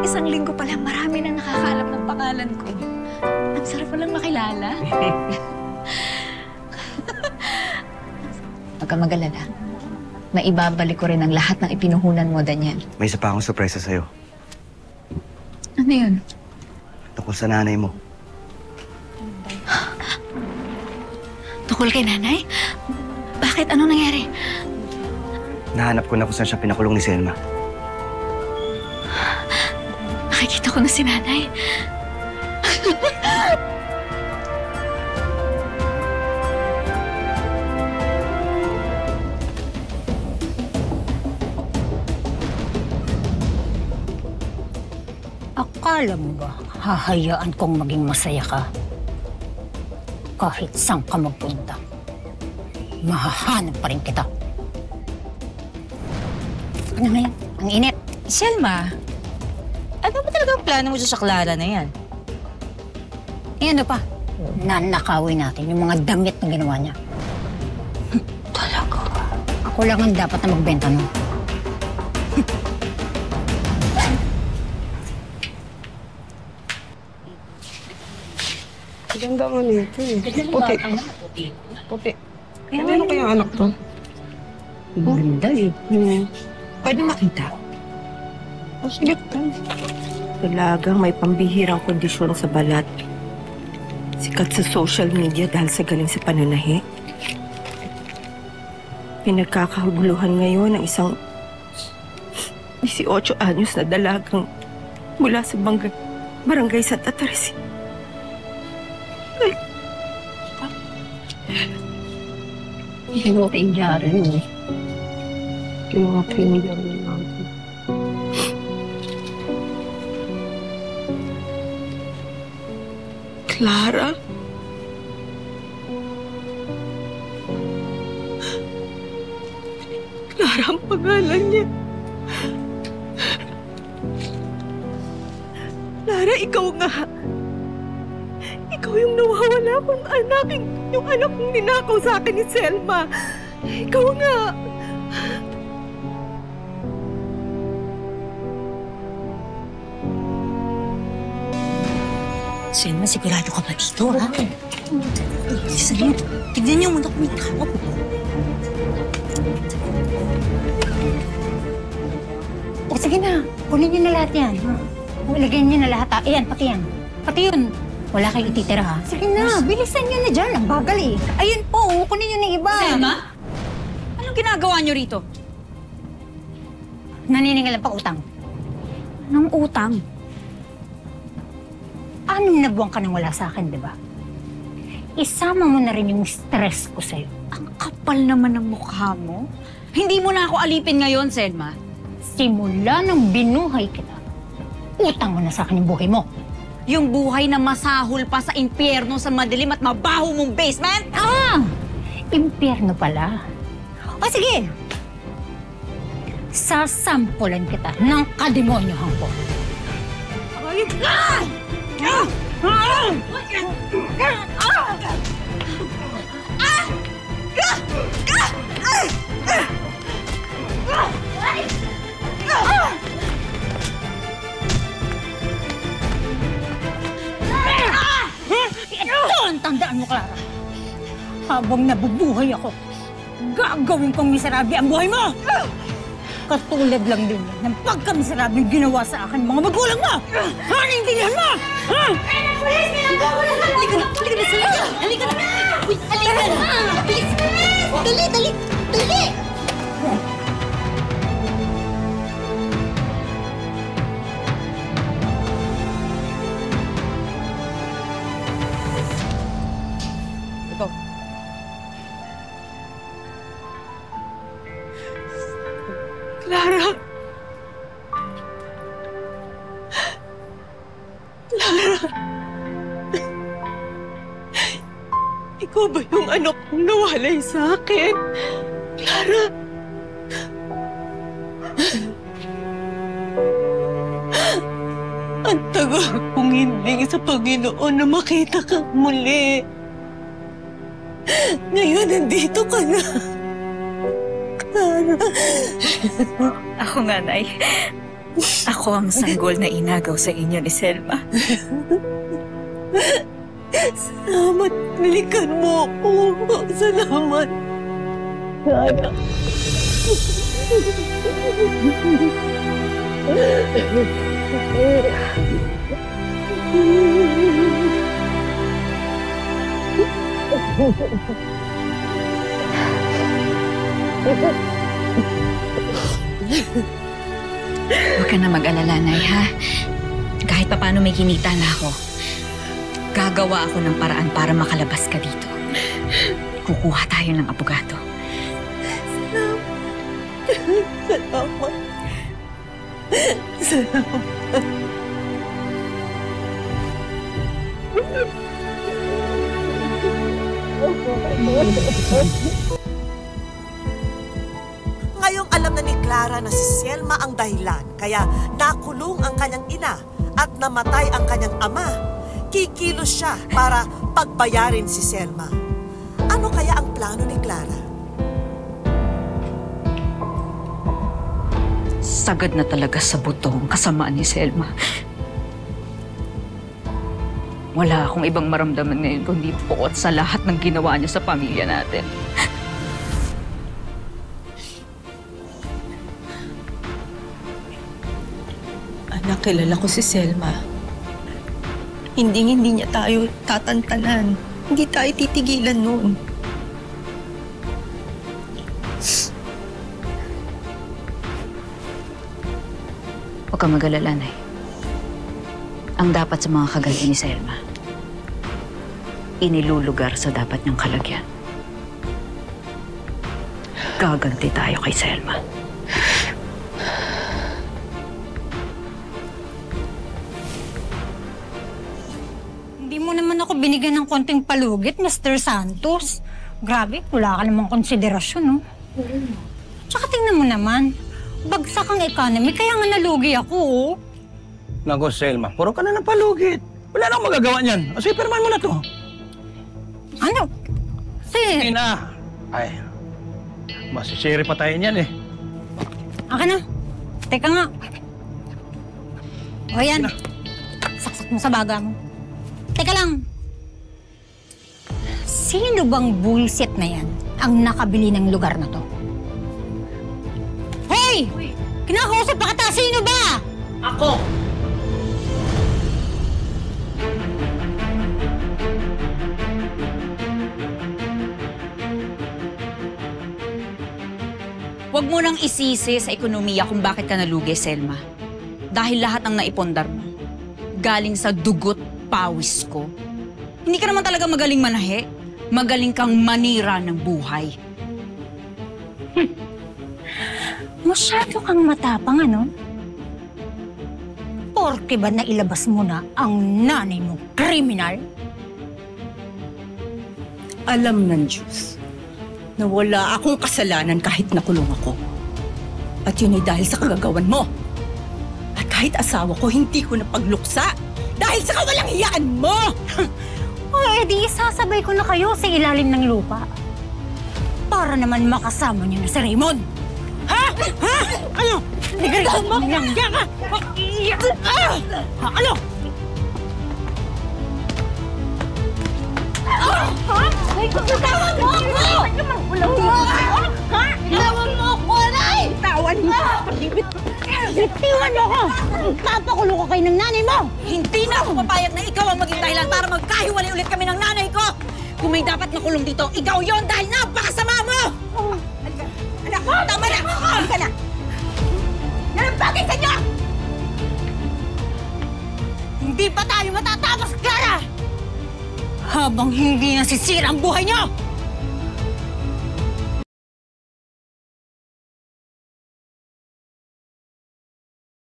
isang linggo pa lang, marami nang nakakaalam ng pangalan ko. Ang sarap palang makilala. Huwag ka mag-alala. Maibabalik ko rin ang lahat ng ipinuhunan mo, Daniel. May isa pa akong sorpresa sa'yo. Ano yun? Tungkol sa nanay mo. Tungkol kay nanay? Bakit? Ano nangyari? Nahanap ko na kung saan siya pinakulong ni Selma. Nakikita ko na si nanay. Akala mo ba hahayaan kong maging masaya ka? Kahit saan ka magpunta, mahahanap pa rin kita. Ano ngayon? Ang init. Selma, ano ba talagang plano mo sa Clara na yan? Eh ano pa? Nanakawin natin yung mga damit na ginawa niya. Talaga ba? Ako lang ang dapat na magbenta nun. Ganda nga nito eh. Puti. Puti. Ano kaya yung anak to? Ganda eh. Pwede makita? Oh, sige. Talagang may pambihirang kondisyon sa balat. Sikat sa social media dahil sa galing sa pananahi. Pinagkakahuguluhan ngayon ng isang 18 anyos na dalagang mula sa barangay Santa Teresa. Kinuha kayong dyari mo eh. Kinuha kayong dyari natin. Clara? Clara ang pangalan niya. Clara, ikaw nga. Ikaw yung nawawala kong anak. Yung anak kong ninakaw sa akin ni Selma. Ikaw nga. Selma, sigurado ka ba dito, ha? Sige, tignan niyo muna kung may tawag mo. O sige na, kunin niyo na lahat yan. Ilagay niyo na lahat. Ayan, pati yan. Pati yun. Wala kayong ititira, ha? Sige na, bilisan niyo na dyan. Ang bagal eh. Ayun po, kunin niyo na iba. Selma? Anong ginagawa niyo rito? Naniningil pa utang. Anong utang? 6 na buwan ka nang wala sa akin, di ba? Isama mo na rin yung stress ko sa'yo. Ang kapal naman ng mukha mo. Hindi mo na ako alipin ngayon, Selma. Simula nang binuhay kita, utang mo na sa akin yung buhay mo. Yung buhay na masahol pa sa impyerno sa madilim at mabaho mong basement? Ah! Impyerno pala. O sige! Sasampulan kita ng kademonyohan ko. Ay! Ah! Ito ang tandaan mo, Clara. Habang nabubuhay ako, gagawin kong miserable ang buhay mo! Katulad lang din ng pagkamiserable ginawa sa akin mga magulang mo! Naintindihan mo! Ha? Pulis! Halika na! Halika na! Halika na! Halika na! Bilis! Dali! Dali! Dali! Ito. Clara! Clara! Ikaw ba yung anak kong nawalay sa akin? Clara! Ang tagal kong hiling sa Panginoon na makita ka muli. Ngayon, nandito ka na. Clara. Ako nga, Nay. Ako ang sanggol na inagaw sa inyo ni Selma. Salamat. Balikan mo ako. Salamat. Sana. Huwag ka na mag-alala, Nay, ha? Kahit paano may kinita na ako. Gagawa ako ng paraan para makalabas ka dito. Kukuha tayo ng abogado. Salamat. Salamat. Ngayong alam na ni Clara na si Selma ang dahilan, kaya nakulong ang kanyang ina at namatay ang kanyang ama. Kikilos siya para pagbayarin si Selma. Ano kaya ang plano ni Clara? Sagad na talaga sa buto ang kasamaan ni Selma. Wala akong ibang maramdaman ngayon kundi bukod sa lahat ng ginawa niya sa pamilya natin. Anak, kilala ko si Selma. Hindi niya tayo tatantanan. Hindi tayo titigilan noon. Huwag kang mag-alala, Nay. Ang dapat sa mga kagaya ni Selma, inilulugar sa dapat niyang kalagyan. Gaganti tayo kay Selma. Hindi mo naman ako binigyan ng konting palugit, Mr. Santos. Grabe, wala ka namang konsiderasyon, no? Tsaka tingnan mo naman, bagsak ang economy, kaya nga nalugi ako, oh. Nago, Selma, puro ka na ng palugit. Wala nang magagawa niyan. O sige, pirman mo na to. Ano? Sige na. Ay, masisiri pa tayo niyan eh. Aka na. Teka nga. O yan. Saksak mo sa baga mo. Teka lang. Sino bang bullshit na yan ang nakabili ng lugar na to? Hoy! Kinakausap pa kita, sino ba? Ako! Huwag mo nang isisi sa ekonomiya kung bakit ka nalugi, Selma. Dahil lahat ng naipondar mo, galing sa dugot pawis ko. Hindi ka naman talaga magaling manahe. Magaling kang manira ng buhay. Masyado kang matapang, ano? Porke ba nailabas mo na ang nanay mo kriminal? Alam ng Diyos na wala akong kasalanan kahit nakulong ako. At yun ay dahil sa kagagawan mo. At kahit asawa ko, hindi ko napagluksa dahil sa kawalang hiyaan mo! O edi, sasabay ko na kayo sa ilalim ng lupa. Para naman makasama niyo na si Raymond. Ha? Ha? Ano? Nagalitan mo? Nangya ka? Ha? Ano? Ha? Ay, pagkatawan mo ako! Ha? Itawan mo ako, Nay! Itawan mo! Iwan mo ako! Papakulo ko kayo ng nanay mo! Hindi na ako papayag na ikaw ang maging dahilan para magkahiwalay ulit kami ng nanay ko! Kung may dapat na kulong dito, ikaw yon dahil napakasama mo! Anak ko! Tama na! Halika na! Yan ang bagay sa inyo! Hindi pa tayo matatapos, Clara! Habang hindi nasisira ang buhay niyo!